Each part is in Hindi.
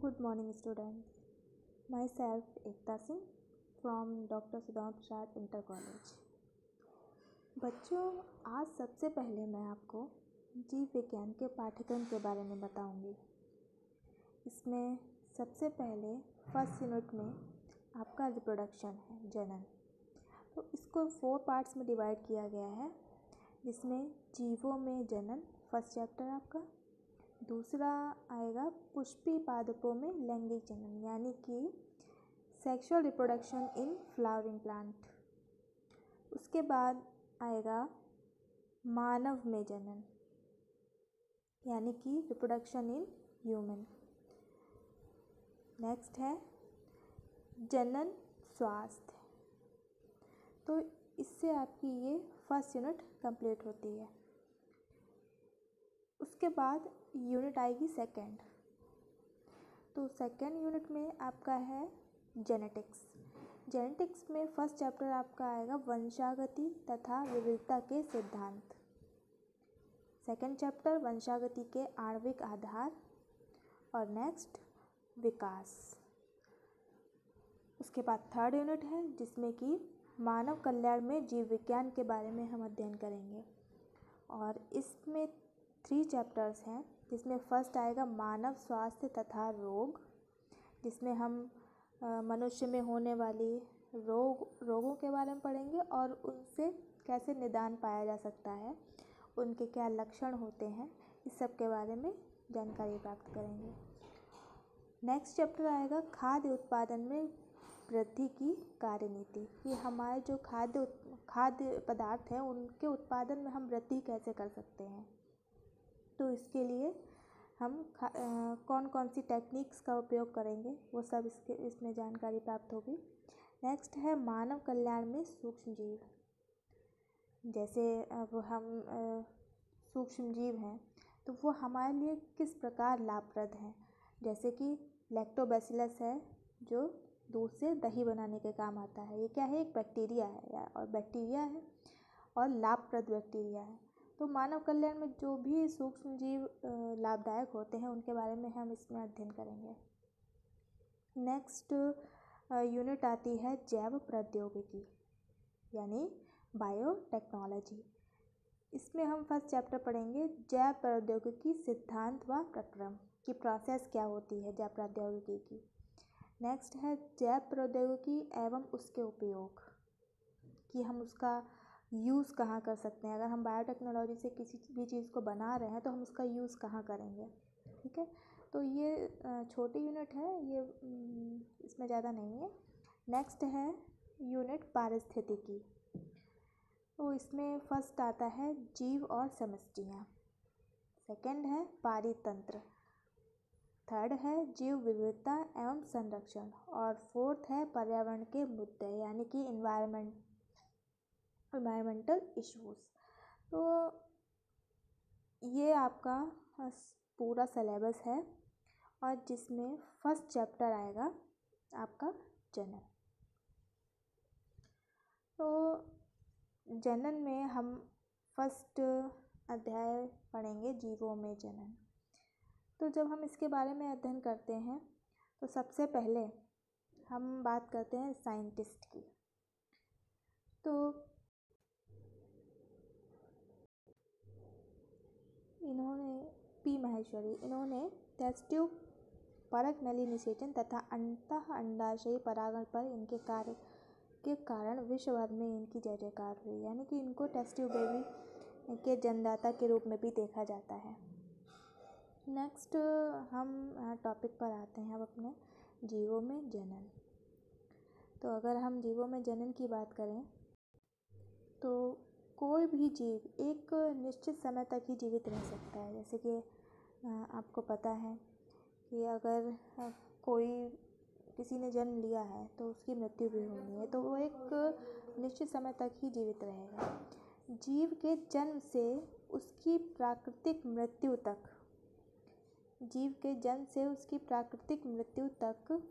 Good morning, students. Myself Ekta Singh from Dr. Sudama Prasad Inter College. बच्चों, आज सबसे पहले मैं आपको जीव विज्ञान के पाठ्यक्रम के बारे में बताऊंगी। इसमें सबसे पहले फर्स्ट यूनिट में आपका रिप्रोडक्शन है, जनन। तो इसको 4 पार्ट्स में डिवाइड किया गया है, जिसमें जीवों में जनन फर्स्ट चैप्टर आपका। दूसरा आएगा पुष्पी पादपों में लैंगिक जनन, यानी कि sexual reproduction in flowering plant. उसके बाद आएगा मानव में जनन, यानी कि रिप्रोडक्शन इन ह्यूमन। नेक्स्ट है जनन स्वास्थ्य। तो इससे आपकी ये फर्स्ट यूनिट कंप्लीट होती है। उसके बाद यूनिट आएगी सेकंड। तो सेकंड यूनिट में आपका है जेनेटिक्स। जेनेटिक्स में फर्स्ट चैप्टर आपका आएगा वंशागति तथा विविधता के सिद्धांत। सेकंड चैप्टर वंशागति के आणविक आधार और नेक्स्ट विकास। उसके बाद थर्ड यूनिट है, जिसमें कि मानव कल्याण में जीव विज्ञान के बारे में हम अध्ययन करेंगे। और इसमें 3 चैप्टर्स हैं, जिसमें फर्स्ट आएगा मानव स्वास्थ्य तथा रोग, जिसमें हम मनुष्य में होने वाली रोगों के बारे में पढ़ेंगे और उनसे कैसे निदान पाया जा सकता है, उनके क्या लक्षण होते हैं, इस सब के बारे में जानकारी प्राप्त करेंगे। नेक्स्ट चैप्टर आएगा खाद्य उत्पादन में वृद्धि की कार्यनीति। ये हमारे जो खाद्य पदार्थ हैं, उनके उत्पादन में हम वृद्धि कैसे कर सकते हैं, तो इसके लिए हम कौन कौन सी टेक्निक्स का उपयोग करेंगे, वो सब इसमें जानकारी प्राप्त होगी। नेक्स्ट है मानव कल्याण में सूक्ष्म जीव। जैसे अब हम सूक्ष्म जीव हैं, तो वो हमारे लिए किस प्रकार लाभप्रद हैं। जैसे कि लैक्टोबैसिलस है, जो दूध से दही बनाने के काम आता है। ये क्या है? एक बैक्टीरिया है, और बैक्टीरिया है और लाभप्रद बैक्टीरिया है। तो मानव कल्याण में जो भी सूक्ष्म जीव लाभदायक होते हैं, उनके बारे में हम इसमें अध्ययन करेंगे। नेक्स्ट यूनिट आती है जैव प्रौद्योगिकी, यानी बायोटेक्नोलॉजी। इसमें हम फर्स्ट चैप्टर पढ़ेंगे जैव प्रौद्योगिकी सिद्धांत व प्रक्रम की प्रोसेस क्या होती है जैव प्रौद्योगिकी की। नेक्स्ट है जैव प्रौद्योगिकी एवं उसके उपयोग, कि हम उसका यूज़ कहाँ कर सकते हैं। अगर हम बायोटेक्नोलॉजी से किसी भी चीज़ को बना रहे हैं, तो हम उसका यूज़ कहाँ करेंगे। ठीक है, तो ये छोटी यूनिट है, ये इसमें ज़्यादा नहीं है। नेक्स्ट है यूनिट पारिस्थितिकी। तो इसमें फर्स्ट आता है जीव और समष्टियाँ। सेकंड है पारितंत्र। थर्ड है जीव विविधता एवं संरक्षण। और फोर्थ है पर्यावरण के मुद्दे, यानी कि एनवायरमेंटल इश्यूज। तो ये आपका पूरा सिलेबस है, और जिसमें फर्स्ट चैप्टर आएगा आपका जनन। तो जनन में हम फर्स्ट अध्याय पढ़ेंगे जीवों में जनन। तो जब हम इसके बारे में अध्ययन करते हैं, तो सबसे पहले हम बात करते हैं साइंटिस्ट की। तो इन्होंने टेस्ट ट्यूब परक नली निषेचन तथा अंतः अंडाशयी परागण पर इनके कार्य के कारण विश्व भर में इनकी जय जयकार हुई। यानी कि इनको टेस्ट ट्यूब बेबी के जन्मदाता के रूप में भी देखा जाता है। नेक्स्ट हम टॉपिक पर आते हैं अब अपने जीवों में जनन। तो अगर हम जीवों में जनन की बात करें, तो कोई भी जीव एक निश्चित समय तक ही जीवित रह सकता है। जैसे कि आपको पता है कि अगर किसी ने जन्म लिया है, तो उसकी मृत्यु भी होनी है, तो वो एक निश्चित समय तक ही जीवित रहेगा। जीव के जन्म से उसकी प्राकृतिक मृत्यु तक,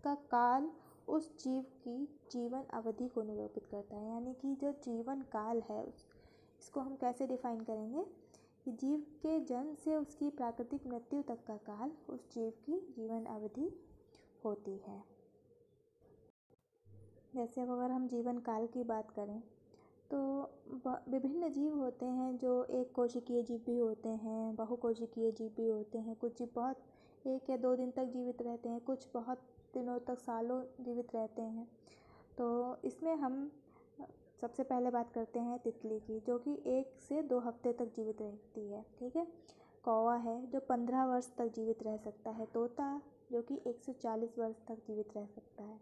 का काल उस जीव की जीवन अवधि को निरूपित करता है। यानी कि जो जीवन काल है, इसको हम कैसे डिफाइन करेंगे कि जीव के जन्म से उसकी प्राकृतिक मृत्यु तक का काल उस जीव की जीवन अवधि होती है। जैसे अब अगर हम जीवन काल की बात करें तो विभिन्न जीव होते हैं जो एक कोशिकीय जीव भी होते हैं, बहुकोशिकीय जीव भी होते हैं। कुछ जीव बहुत 1 या 2 दिन तक जीवित रहते हैं, कुछ बहुत दिनों तक, सालों जीवित रहते हैं। तो इसमें हम सबसे पहले बात करते हैं तितली की, जो कि 1 से 2 हफ्ते तक जीवित रहती है। ठीक है। कौवा है जो 15 वर्ष तक जीवित रह सकता है। तोता जो कि 1 से 40 वर्ष तक जीवित रह सकता है।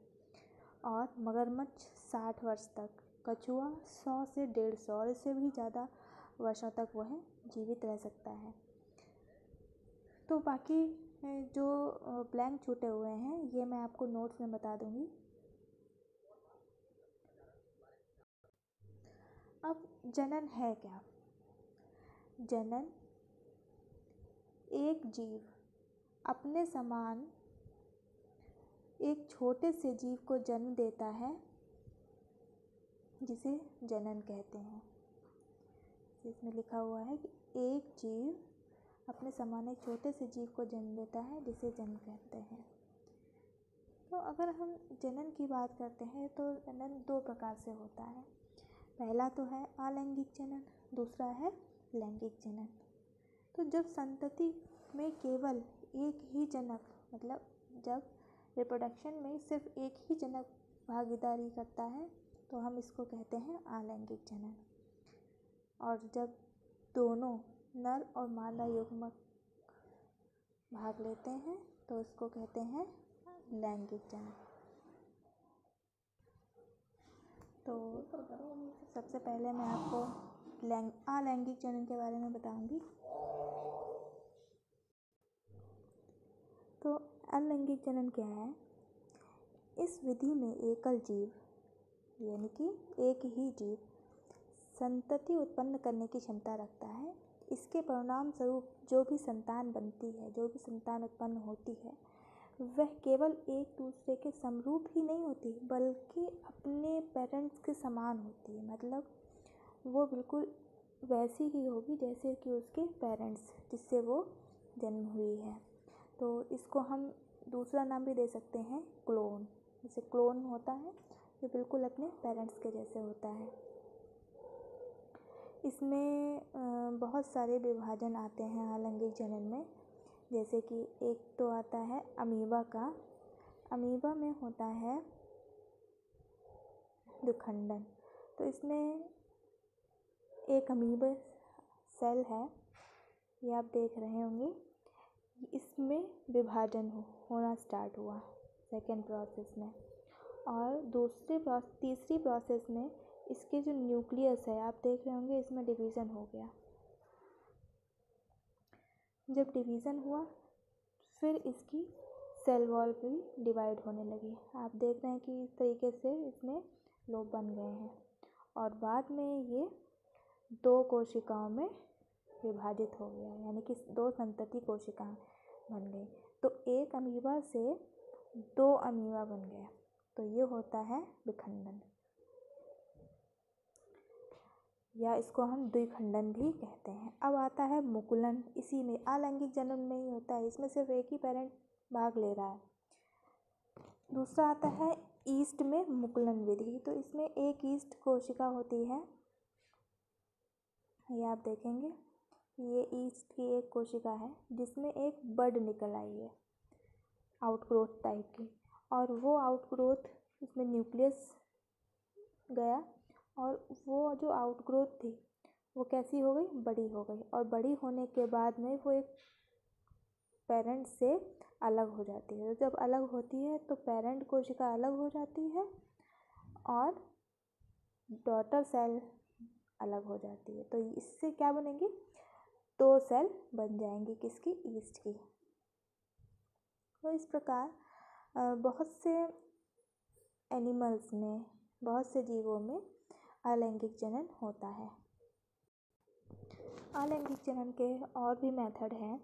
और मगरमच्छ 60 वर्ष तक, कछुआ 100 से 150 और इससे भी ज़्यादा वर्षों तक वह जीवित रह सकता है। तो बाकी जो ब्लैंक छूटे हुए हैं ये मैं आपको नोट्स में बता दूंगी। अब जनन है क्या? जनन एक जीव अपने समान एक छोटे से जीव को जन्म देता है, जिसे जनन कहते हैं। इसमें लिखा हुआ है कि एक जीव अपने समान एक छोटे से जीव को जन्म देता है, जिसे जन्म कहते हैं। तो अगर हम जनन की बात करते हैं तो जनन 2 प्रकार से होता है। पहला तो है अलैंगिक जनन, दूसरा है लैंगिक जनन। तो जब संतति में केवल एक ही जनक, मतलब जब रिप्रोडक्शन में सिर्फ एक ही जनक भागीदारी करता है तो हम इसको कहते हैं अलैंगिक जनन। और जब दोनों नर और मादा युग्मक भाग लेते हैं तो इसको कहते हैं लैंगिक जनन। तो सबसे पहले मैं आपको अलैंगिक जनन के बारे में बताऊंगी। तो अलैंगिक जनन क्या है? इस विधि में एकल जीव, यानी कि एक ही जीव संतति उत्पन्न करने की क्षमता रखता है। इसके परिणाम स्वरूप जो भी संतान बनती है, जो भी संतान उत्पन्न होती है, वह केवल एक दूसरे के समरूप ही नहीं होती बल्कि अपने पेरेंट्स के समान होती है। मतलब वो बिल्कुल वैसी ही होगी जैसे कि उसके पेरेंट्स जिससे वो जन्म हुई है। तो इसको हम दूसरा नाम भी दे सकते हैं क्लोन। जैसे क्लोन होता है जो बिल्कुल अपने पेरेंट्स के जैसे होता है। इसमें बहुत सारे विभाजन आते हैं अलैंगिक जनन में। जैसे कि एक तो आता है अमीबा का। अमीबा में होता है विखंडन। तो इसमें एक अमीबा सेल है, ये आप देख रहे होंगे। इसमें विभाजन होना स्टार्ट हुआ सेकेंड प्रोसेस में। और तीसरी प्रोसेस में इसके जो न्यूक्लियस है आप देख रहे होंगे, इसमें डिवीज़न हो गया। जब डिवीज़न हुआ फिर इसकी सेल वॉल भी डिवाइड होने लगी। आप देख रहे हैं कि इस तरीके से इसमें लोब बन गए हैं। और बाद में ये 2 कोशिकाओं में विभाजित हो गया, यानी कि 2 संतति कोशिकाएं बन गई। तो एक अमीबा से 2 अमीबा बन गए। तो ये होता है विखंडन, या इसको हम द्विखंडन भी कहते हैं। अब आता है मुकुलन। इसी में अलैंगिक जनन में ही होता है, इसमें सिर्फ एक ही पेरेंट भाग ले रहा है। दूसरा आता है ईस्ट में मुकुलन विधि। तो इसमें एक ईस्ट कोशिका होती है, ये आप देखेंगे। ये ईस्ट की एक कोशिका है जिसमें एक बड निकल आई है आउटग्रोथ टाइप की। और वो आउटग्रोथ, इसमें न्यूक्लियस गया और वो जो आउटग्रोथ थी वो कैसी हो गई? बड़ी हो गई। और बड़ी होने के बाद में वो एक पेरेंट से अलग हो जाती है। जब अलग होती है तो पेरेंट कोशिका अलग हो जाती है और डॉटर सेल अलग हो जाती है। तो इससे क्या बनेगी? 2 सेल बन जाएंगी, किसकी? ईस्ट की। तो इस प्रकार बहुत से एनिमल्स में, बहुत से जीवों में अलैंगिक जनन होता है। अलैंगिक जनन के और भी मेथड हैं,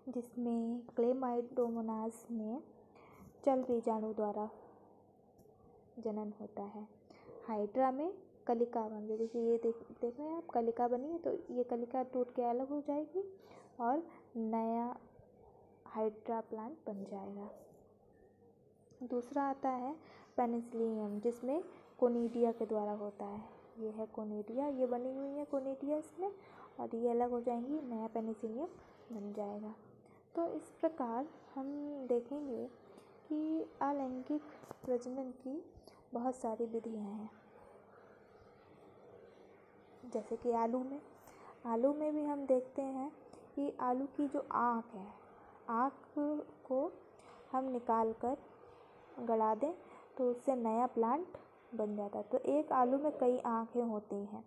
जिसमें क्लेमाइडोमोनास में चल बीजाणु द्वारा जनन होता है। हाइड्रा में कलिका बन गई। जैसे ये देख रहे हैं आप, कलिका बनी है, तो ये कलिका टूट के अलग हो जाएगी और नया हाइड्रा प्लांट बन जाएगा। दूसरा आता है पेनिसिलियम, जिसमें कोनिडिया के द्वारा होता है। ये है कोनिडिया, ये बनी हुई है कोनिडिया इसमें, और ये अलग हो जाएंगी, नया पेनिसिलियम बन जाएगा। तो इस प्रकार हम देखेंगे कि अलैंगिक प्रजनन की बहुत सारी विधियाँ हैं। जैसे कि आलू में भी हम देखते हैं कि आलू की जो आँख है, आँख को हम निकाल कर गड़ा दें तो उससे नया प्लांट बन जाता है। तो एक आलू में कई आँखें होती हैं,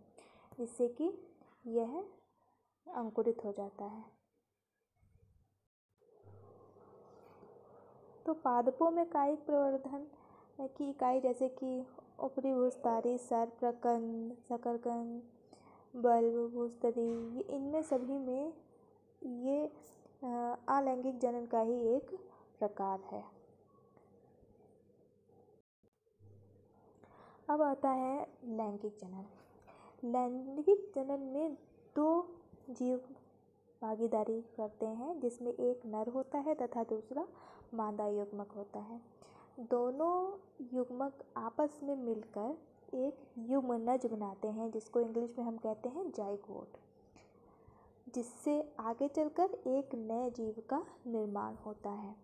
जिससे कि यह अंकुरित हो जाता है। तो पादपों में कायिक प्रवर्धन की इकाई जैसे कि ऊपरी भूस्तरी, सर्पप्रकंद, शकरकंद, बल्ब, भूस्तरी, इनमें सभी में ये अलैंगिक जनन का ही एक प्रकार है। अब आता है लैंगिक जनन। लैंगिक जनन में 2 जीव भागीदारी करते हैं, जिसमें एक नर होता है तथा दूसरा मादा युग्मक होता है। दोनों युग्मक आपस में मिलकर एक युग्मनज बनाते हैं, जिसको इंग्लिश में हम कहते हैं जाइगोट, जिससे आगे चलकर एक नए जीव का निर्माण होता है।